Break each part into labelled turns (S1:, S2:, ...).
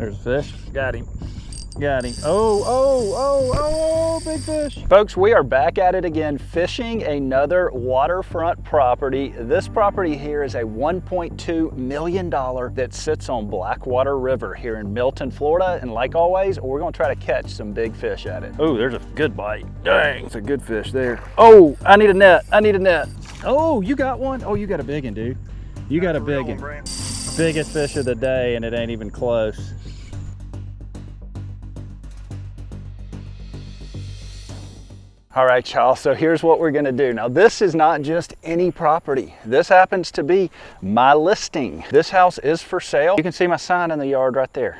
S1: There's a fish. Got him. Got him. Oh, big fish. Folks, we are back at it again, fishing another waterfront property. This property here is a $1.2 million that sits on Blackwater River here in Milton, Florida. And like always, we're gonna try to catch some big fish at it. Oh, there's a good bite. Dang, it's a good fish there. Oh, I need a net. I need a net. Oh, you got one? Oh, you got a big one, dude. You got a big one. Biggest fish of the day, and it ain't even close. All right, y'all, so here's what we're gonna do. Now, this is not just any property. This happens to be my listing. This house is for sale. You can see my sign in the yard right there.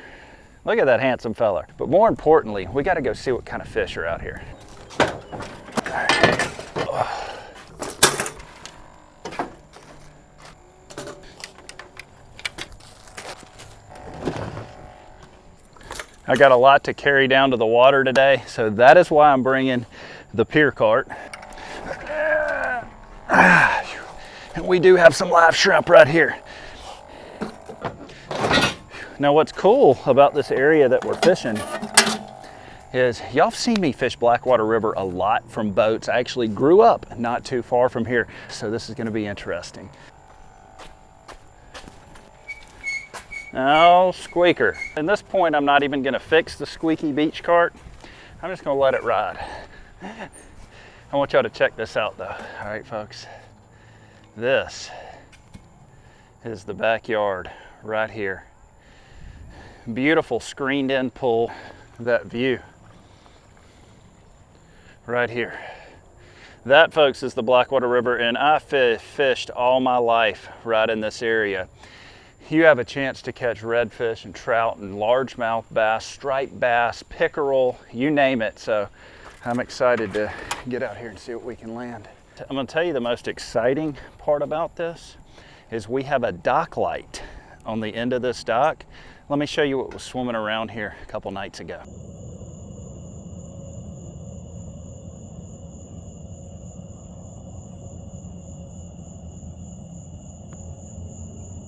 S1: Look at that handsome fella. But more importantly, we gotta go see what kind of fish are out here. I got a lot to carry down to the water today, so that is why I'm bringing the pier cart. And we do have some live shrimp right here. Now, what's cool about this area that we're fishing is y'all have seen me fish Blackwater River a lot from boats. I actually grew up not too far from here, so this is gonna be interesting. Oh, squeaker. At this point, I'm not even gonna fix the squeaky beach cart. I'm just gonna let it ride. I want y'all to check this out though. All right, folks. This is the backyard right here. Beautiful screened in pool. That view right here. That, folks, is the Blackwater River, and I fished all my life right in this area. You have a chance to catch redfish and trout and largemouth bass, striped bass, pickerel, you name it. So I'm excited to get out here and see what we can land. I'm gonna tell you the most exciting part about this is we have a dock light on the end of this dock. Let me show you what was swimming around here a couple nights ago.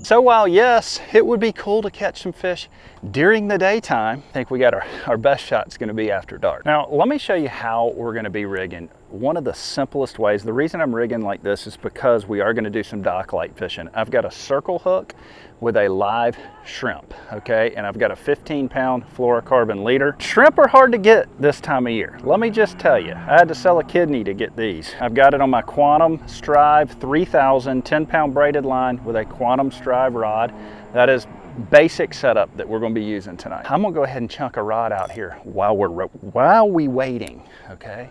S1: So while yes, it would be cool to catch some fish during the daytime, I think we got our best shot's gonna be after dark. Now, let me show you how we're gonna be rigging. One of the simplest ways, the reason I'm rigging like this is because we are gonna do some dock light fishing. I've got a circle hook with a live shrimp, okay? And I've got a 15-pound fluorocarbon leader. Shrimp are hard to get this time of year. Let me just tell you, I had to sell a kidney to get these. I've got it on my Quantum Strive 3000 10-pound braided line with a Quantum Strive rod. That is basic setup that we're gonna be using tonight. I'm gonna go ahead and chunk a rod out here while we waiting, okay?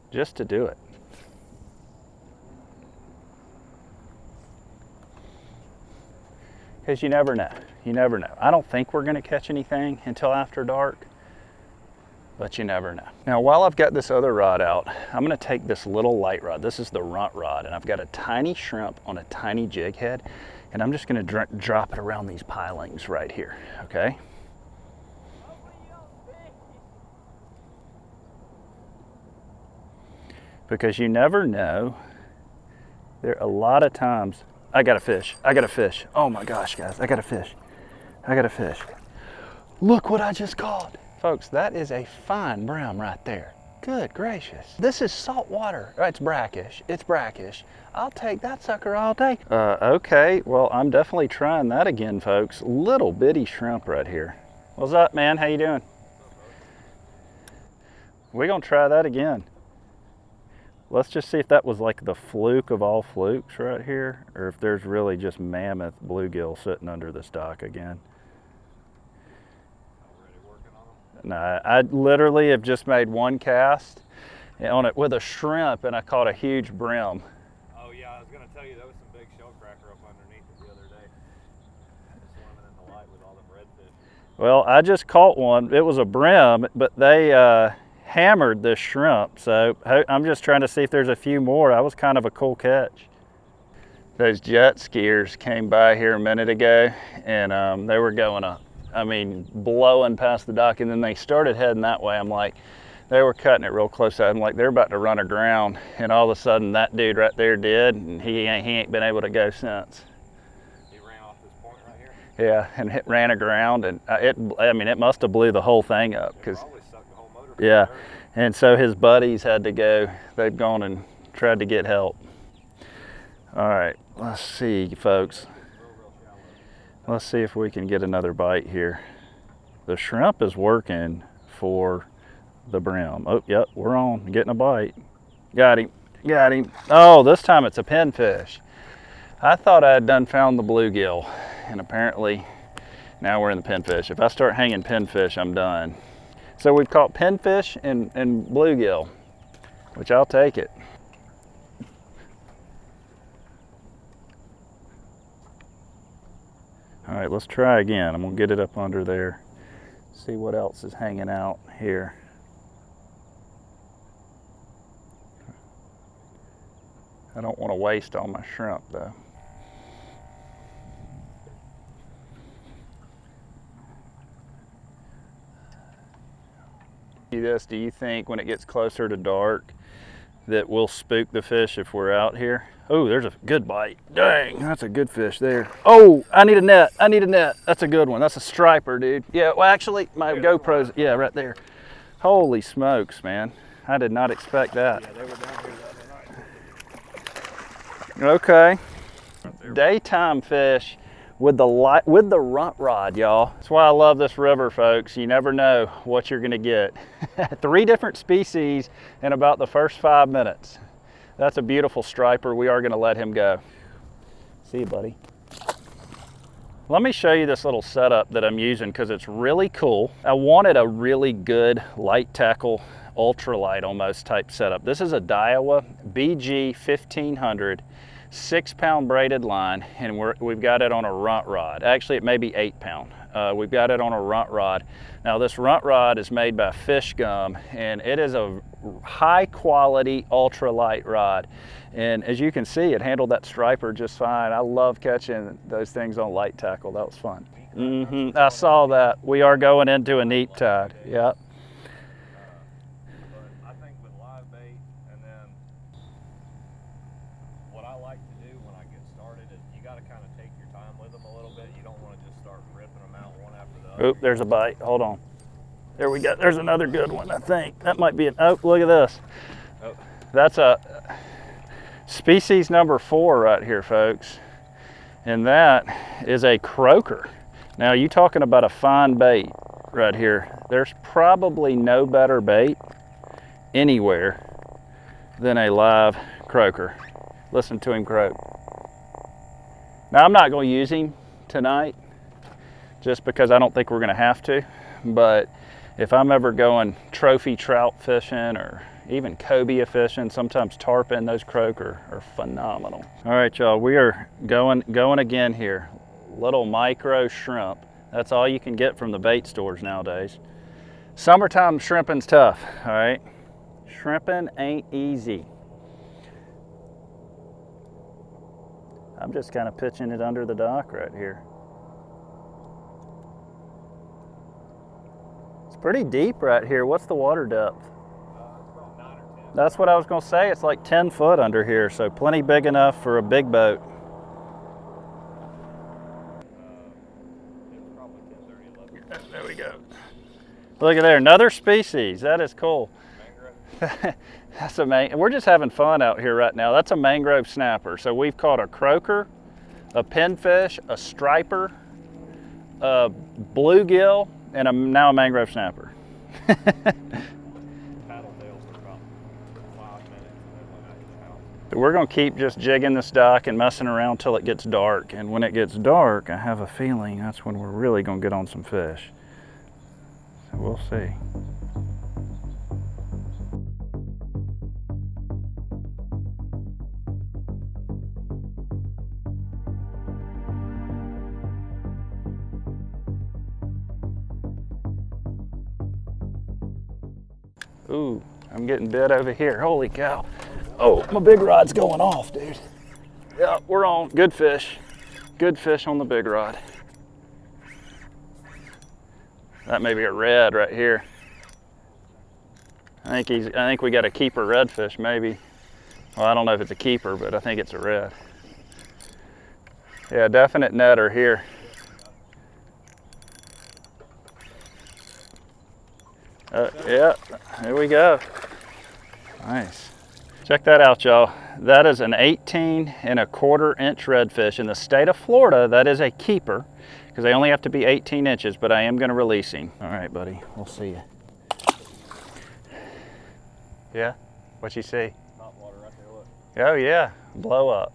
S1: Just to do it. Because you never know. You never know. I don't think we're gonna catch anything until after dark, but you never know. Now, while I've got this other rod out, I'm gonna take this little light rod. This is the runt rod, and I've got a tiny shrimp on a tiny jig head, and I'm just gonna drop it around these pilings right here, okay? Because you never know. There are a lot of times, I got a fish, I got a fish. Oh my gosh, guys, I got a fish. I got a fish. Look what I just caught. Folks, that is a fine brown right there. Good gracious. This is salt water. It's brackish, it's brackish. I'll take that sucker all day. Okay, well, I'm definitely trying that again, folks. Little bitty shrimp right here. What's up, man? How you doing? We're gonna try that again. Let's just see if that was like the fluke of all flukes right here, or if there's really just mammoth bluegill sitting under this dock again. No, I literally have just made one cast on it with a shrimp, and I caught a huge brim.
S2: Oh yeah, I was gonna tell you there was some big shell cracker up underneath it the other day. Just swimming in the light with all them redfish.
S1: Well, I just caught one. It was a brim, but they hammered this shrimp, so I'm just trying to see if there's a few more. That was kind of a cool catch. Those jet skiers came by here a minute ago, and they were going blowing past the dock, and then they started heading that way. I'm like, they were cutting it real close. I'm like, they're about to run aground, and all of a sudden that dude right there did, and he ain't been able to go since.
S2: He ran off this point right here?
S1: Yeah, and it ran aground, and I mean, it must have blew the whole thing up. Cause,
S2: Probably sucked the whole motor.
S1: yeah, and so his buddies had to go. They've gone and tried to get help. All right, let's see, folks. Let's see if we can get another bite here. The shrimp is working for the brim. Oh, yep, we're on, getting a bite. Got him, got him. Oh, this time it's a pinfish. I thought I had done found the bluegill, and apparently now we're in the pinfish. If I start hanging pinfish, I'm done. So we've caught pinfish and bluegill, which I'll take it. All right, let's try again. I'm gonna get it up under there. See what else is hanging out here. I don't want to waste all my shrimp though. Do you think when it gets closer to dark that we'll spook the fish if we're out here? Oh, there's a good bite. Dang, that's a good fish there. Oh, I need a net. I need a net. That's a good one. That's a striper, dude. Yeah, well, actually, my GoPro's, yeah, right there. Holy smokes, man. I did not expect that.
S2: Yeah, they were down here the other night.
S1: Okay. Daytime fish with the runt rod, y'all. That's why I love this river, folks. You never know what you're gonna get. 3 different species in about the first 5 minutes. That's a beautiful striper. We are gonna let him go. See you, buddy. Let me show you this little setup that I'm using because it's really cool. I wanted a really good light tackle, ultralight almost type setup. This is a Daiwa BG 1500 6-pound braided line, and we've got it on a runt rod. Actually, it may be 8-pound. We've got it on a runt rod. Now this runt rod is made by Fish Gum, and it is a high quality ultralight rod. And as you can see, it handled that striper just fine. I love catching those things on light tackle. That was fun. I saw that. We are going into a neap tide. Yep.
S2: But I think with live bait, and then what I like to do when I get started is you got to kind of take your time with them a little bit. You don't want to just start ripping them out one after the other.
S1: Oop, there's a bite. Hold on. There we go. There's another good one, I think. That might be an, oh, look at this.
S2: Oh.
S1: That's a species number 4 right here, folks. And that is a croaker. Now, you talking about a fine bait right here. There's probably no better bait anywhere than a live croaker. Listen to him croak. Now, I'm not going to use him tonight just because I don't think we're going to have to, but if I'm ever going trophy trout fishing or even cobia fishing, sometimes tarpon, those croaker are phenomenal. All right, y'all, we are going again here. Little micro shrimp. That's all you can get from the bait stores nowadays. Summertime shrimping's tough, all right? Shrimping ain't easy. I'm just kind of pitching it under the dock right here. It's pretty deep right here. What's the water depth?
S2: It's about 9 or 10.
S1: That's what I was gonna say. It's like 10 foot under here, so plenty big enough for a big boat.
S2: It's probably 10, 30, 11.
S1: There we go. Look at there, another species. That is cool.
S2: Mangrove.
S1: That's we're just having fun out here right now. That's a mangrove snapper. So we've caught a croaker, a pinfish, a striper, a bluegill, and now a mangrove snapper.
S2: Paddle tails for about 5 minutes, and then went out your house.
S1: So we're gonna keep just jigging this dock and messing around till it gets dark. And when it gets dark, I have a feeling that's when we're really gonna get on some fish. So we'll see. Ooh, I'm getting bit over here. Holy cow. Oh, my big rod's going off, dude. Yeah, we're on. Good fish. Good fish on the big rod. That may be a red right here. I think we got a keeper redfish, maybe. Well, I don't know if it's a keeper, but I think it's a red. Yeah, definite netter here. Yeah, here we go. Nice. Check that out, y'all. That is an 18¼ inch redfish. In the state of Florida, that is a keeper because they only have to be 18 inches, but I am going to release him. All right, buddy, we'll see you. Yeah, what you see?
S2: Hot water right there, look.
S1: Oh yeah, blow up.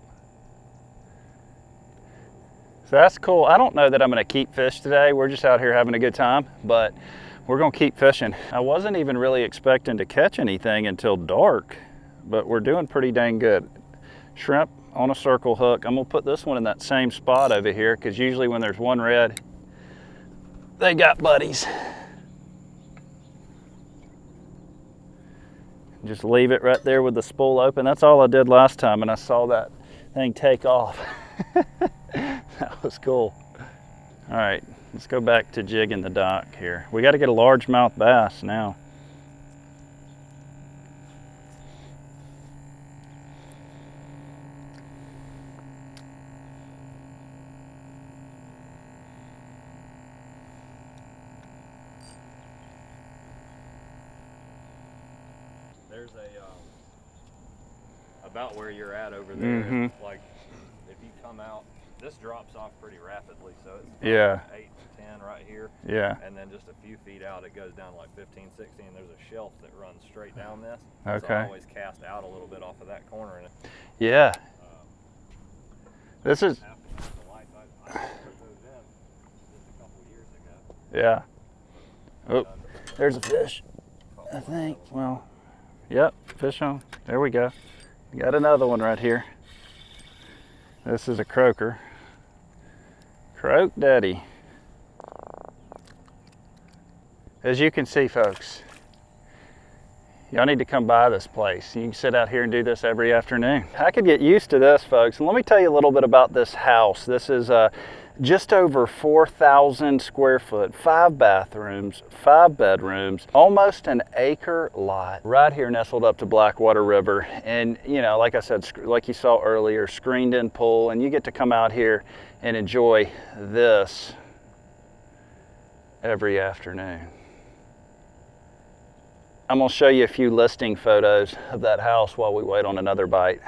S1: So that's cool. I don't know that I'm going to keep fish today. We're just out here having a good time, but we're going to keep fishing. I wasn't even really expecting to catch anything until dark, but we're doing pretty dang good. Shrimp on a circle hook. I'm going to put this one in that same spot over here because usually when there's one red, they got buddies. Just leave it right there with the spool open. That's all I did last time, and I saw that thing take off. That was cool. All right, let's go back to jigging the dock here. We got to get a largemouth bass now.
S2: There's about where you're at over there. Like if you come out, this drops off pretty rapidly, so it's 8 to 10 right here.
S1: Yeah.
S2: And then just a few feet out, it goes down like 15, 16. There's a shelf that runs straight down this.
S1: Okay.
S2: So I always cast out a little bit off of that corner, and
S1: Yeah. This is.
S2: after the lights, I put those in just a couple years ago.
S1: Yeah. Oh, there's a fish. I think. Well, yep, fish on. There we go. Got another one right here. This is a croaker. Croak Daddy. As you can see, folks, y'all need to come by this place. You can sit out here and do this every afternoon. I could get used to this, folks. And let me tell you a little bit about this house. This is just over 4,000 square foot, 5 bathrooms, 5 bedrooms, almost an acre lot right here nestled up to Blackwater River. And you know, like I said, like you saw earlier, screened in pool, and you get to come out here and enjoy this every afternoon. I'm gonna show you a few listing photos of that house while we wait on another bite.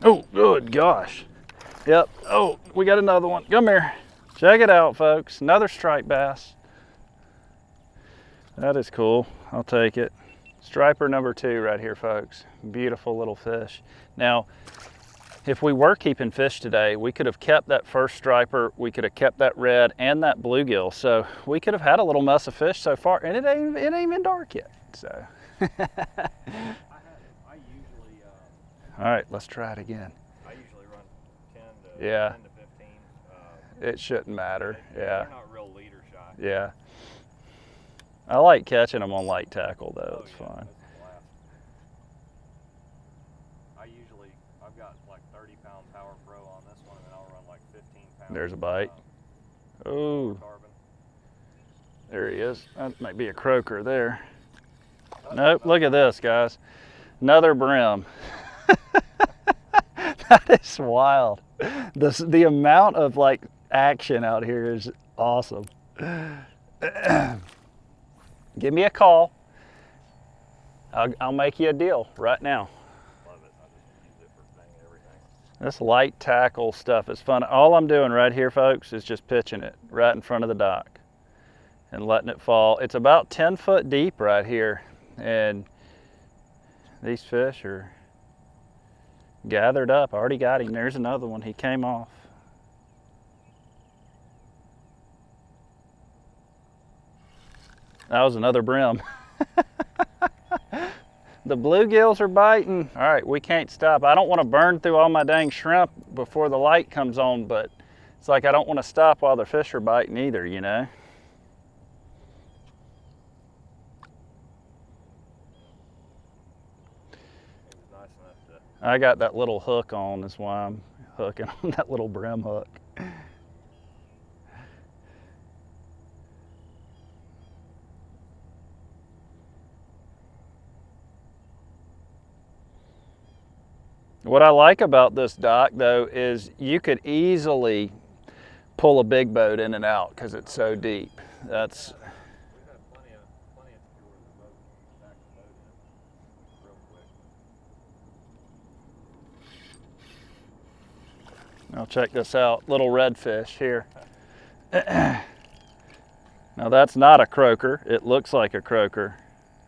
S1: Oh, good gosh. Yep. Oh, we got another one. Come here. Check it out, folks. Another striped bass. That is cool. I'll take it. Striper number 2 right here, folks. Beautiful little fish. Now, if we were keeping fish today, we could have kept that first striper, we could have kept that red and that bluegill. So we could have had a little mess of fish so far, and it ain't even dark yet. So. All right, let's try it again.
S2: I usually run 10 to 15.
S1: It shouldn't matter. Yeah.
S2: They're not real leader shy.
S1: Yeah. I like catching them on light tackle though. It's fun.
S2: That's a blast. I've got like 30-pound Power Pro on this one, and I'll run like 15 pounds.
S1: There's a bite. Oh,
S2: Carbon.
S1: there he is. That might be a croaker there. Nope, look at this, guys. Another brim. That is wild. The amount of like action out here is awesome. Give me a call. I'll make you a deal right now.
S2: Love it. I just use it for bang everything.
S1: This light tackle stuff is fun. All I'm doing right here, folks, is just pitching it right in front of the dock and letting it fall. It's about 10 foot deep right here, and these fish are gathered up. I already got him. There's another one. He came off. That was another brim. The bluegills are biting. All right, we can't stop. I don't want to burn through all my dang shrimp before the light comes on, but it's like I don't want to stop while the fish are biting either, you know?
S2: It was nice enough to.
S1: I got that little hook on, that's why I'm hooking on that little brim hook. What I like about this dock though is you could easily pull a big boat in and out because it's so deep. That's
S2: We've had plenty of secure the boat, back the boat in real quick.
S1: Now check this out, little redfish here. Now that's not a croaker, it looks like a croaker.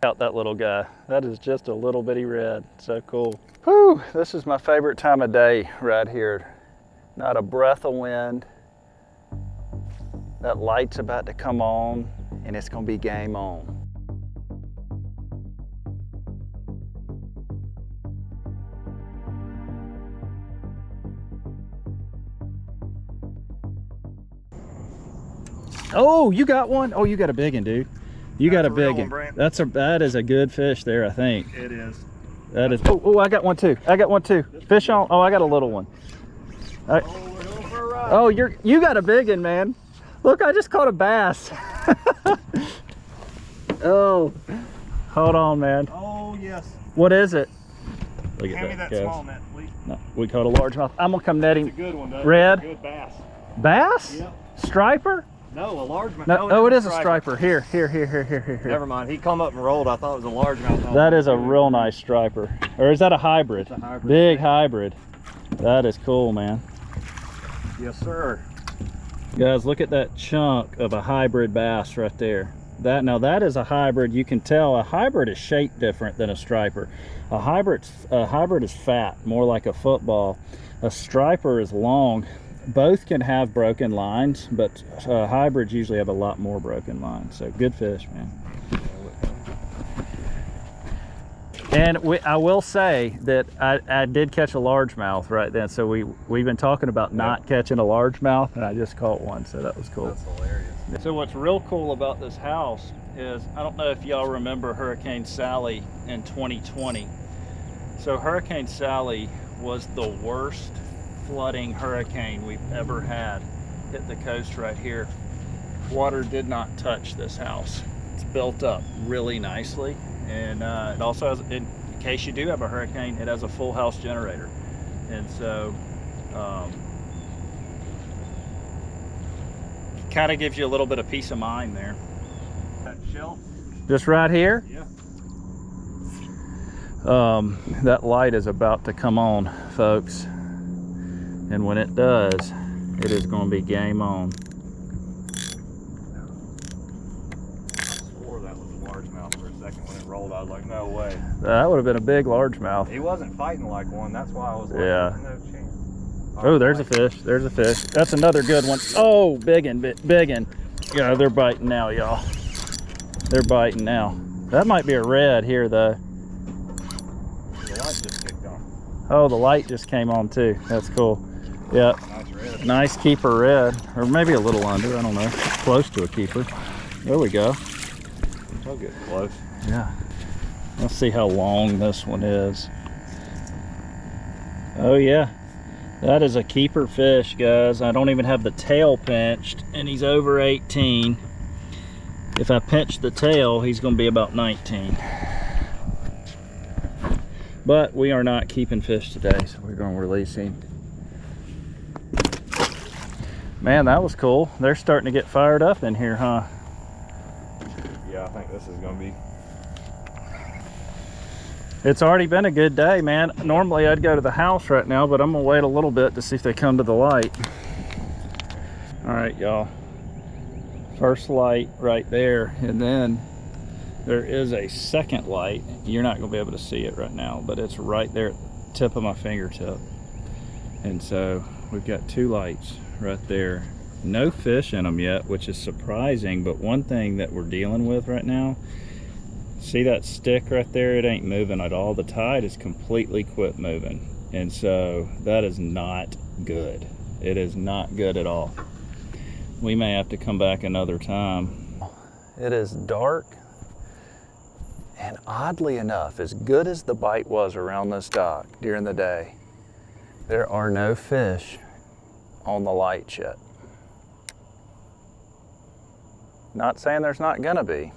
S1: Out that little guy, that is just a little bitty red, so cool. Whew, this is my favorite time of day right here. Not a breath of wind. That light's about to come on and it's gonna be game on. Oh, you got one? Oh, you got a big one, dude. You got a big one. That is a good fish there, I think.
S2: It is.
S1: That is. Oh, I got one too. I got one too. Fish on. Oh, I got a little one.
S2: Oh, we're going for a ride.
S1: Oh, you got a big one, man. Look, I just caught a bass. Oh, hold on, man.
S2: Oh yes.
S1: What is it? Look
S2: Hand me that
S1: guys.
S2: small net, please.
S1: No, we caught a largemouth. I'm gonna come netting.
S2: It's a good one, though.
S1: Red?
S2: Good bass.
S1: Bass?
S2: Yep.
S1: Striper?
S2: No, a largemouth.
S1: No, oh, it is a striper. Here.
S2: Never mind. He come up and rolled. I thought it was a largemouth.
S1: That is a real nice striper. Or is that a hybrid?
S2: It's a hybrid.
S1: Big hybrid. That is cool, man.
S2: Yes, sir.
S1: Guys, look at that chunk of a hybrid bass right there. Now that is a hybrid. You can tell a hybrid is shaped different than a striper. A hybrid is fat, more like a football. A striper is long. Both can have broken lines, but hybrids usually have a lot more broken lines. So good fish, man. And I will say that I did catch a largemouth right then. So we've been talking about not catching a largemouth, and I just caught one. So that was cool.
S2: That's hilarious.
S1: So what's real cool about this house is, I don't know if y'all remember Hurricane Sally in 2020. So Hurricane Sally was the worst flooding hurricane we've ever had hit the coast right here. Water did not touch this house. It's built up really nicely, and it also has, in case you do have a hurricane, it has a full house generator. And so kind of gives you a little bit of peace of mind there.
S2: That shelf?
S1: Just right here?
S2: Yeah.
S1: That light is about to come on, folks. And when it does, it is going to be game on.
S2: I swore that was a largemouth for a second. When it rolled, I was like, no way.
S1: That would have been a big largemouth.
S2: He wasn't fighting like one. That's why I was like,
S1: Yeah.
S2: there's no chance.
S1: Oh, there's a fish. There's a fish. That's another good one. Oh, biggin'. Yeah, they're biting now, y'all. They're biting now. That might be a red here, though.
S2: The light just kicked on.
S1: Oh, the light just came on, too. That's cool. Yep.
S2: Nice red.
S1: Nice keeper red. Or maybe a little under. I don't know. Close to a keeper. There we go.
S2: I'll get close.
S1: Yeah. Let's see how long this one is. Oh, yeah. That is a keeper fish, guys. I don't even have the tail pinched, and he's over 18. If I pinch the tail, he's going to be about 19. But we are not keeping fish today, so we're going to release him. Man, that was cool. They're starting to get fired up in here, huh?
S2: Yeah, I think this is going to be.
S1: It's already been a good day, man. Normally I'd go to the house right now, but I'm gonna wait a little bit to see if they come to the light. All right, y'all. First light right there, and then there is a second light. You're not gonna be able to see it right now, but it's right there at the tip of my fingertip. And so we've got two lights right there. No fish in them yet, which is surprising, but one thing that we're dealing with right now See that stick right there? It ain't moving at all. The tide has completely quit moving. And so that is not good. It is not good at all. We may have to come back another time. It is dark. And oddly enough, as good as the bite was around this dock during the day, there are no fish on the lights yet. Not saying there's not gonna be.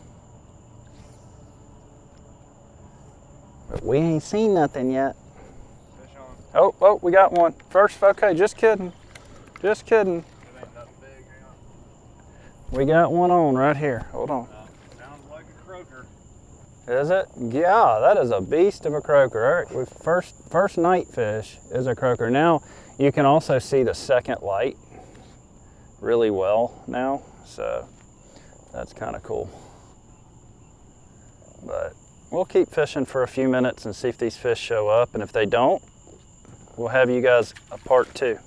S1: But we ain't seen nothing yet.
S2: Fish on.
S1: Oh, we got one. First, okay, just kidding. Just kidding.
S2: It ain't nothing big, hang on.
S1: We got one on right here. Hold on.
S2: Sounds like a croaker.
S1: Is it? Yeah, that is a beast of a croaker. All right, first night fish is a croaker. Now, you can also see the second light really well now, so that's kind of cool. But we'll keep fishing for a few minutes and see if these fish show up, and if they don't, we'll have you guys a part 2.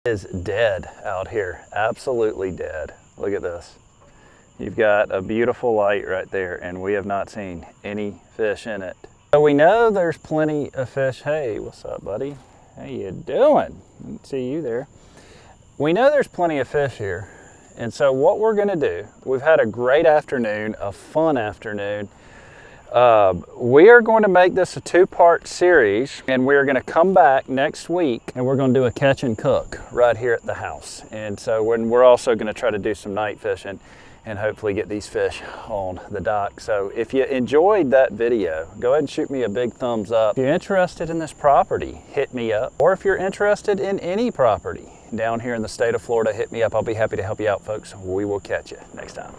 S1: It is dead out here, absolutely dead. Look at this. You've got a beautiful light right there, and we have not seen any fish in it. So we know there's plenty of fish. Hey, what's up, buddy? How you doing? Didn't see you there. We know there's plenty of fish here. And so what we're gonna do, we've had a great afternoon, a fun afternoon. We are going to make this a 2-part series, and we're gonna come back next week and we're gonna do a catch and cook right here at the house. And so we're also gonna try to do some night fishing and hopefully get these fish on the dock. So if you enjoyed that video, go ahead and shoot me a big thumbs up. If you're interested in this property, hit me up. Or if you're interested in any property down here in the state of Florida, hit me up. I'll be happy to help you out, folks. We will catch you next time.